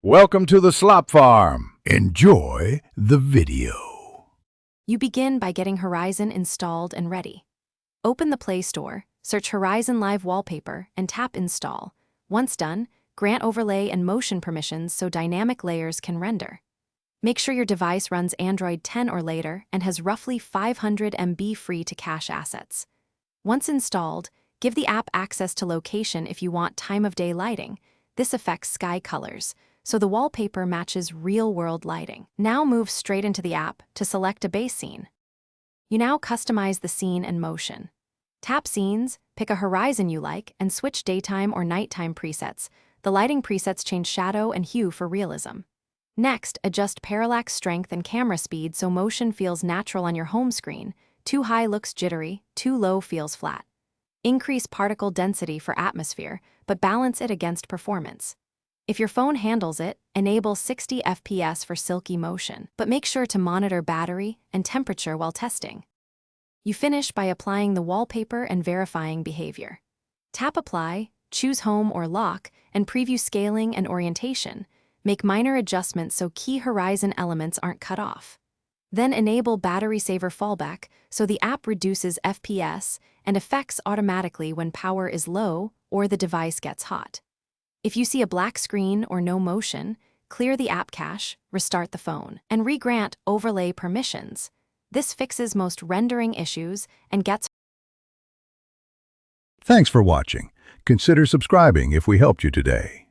Welcome to the Slop Farm. Enjoy the video. You begin by getting Horizon installed and ready. Open the Play Store, search Horizon Live Wallpaper, and tap Install. Once done, grant overlay and motion permissions so dynamic layers can render. Make sure your device runs Android 10 or later and has roughly 500 MB free-to-cache assets. Once installed, give the app access to location if you want time-of-day lighting. This affects sky colors, so the wallpaper matches real-world lighting. Now move straight into the app to select a base scene. You now customize the scene and motion. Tap Scenes, pick a horizon you like, and switch daytime or nighttime presets. The lighting presets change shadow and hue for realism. Next, adjust parallax strength and camera speed so motion feels natural on your home screen. Too high looks jittery, too low feels flat. Increase particle density for atmosphere, but balance it against performance. If your phone handles it, enable 60 FPS for silky motion, but make sure to monitor battery and temperature while testing. You finish by applying the wallpaper and verifying behavior. Tap Apply, choose Home or Lock, and preview scaling and orientation. Make minor adjustments so key Horizon elements aren't cut off. Then enable battery saver fallback so the app reduces FPS and effects automatically when power is low or the device gets hot. If you see a black screen or no motion, clear the app cache, restart the phone, and re-grant overlay permissions. This fixes most rendering issues and gets... Thanks for watching. Consider subscribing if we helped you today.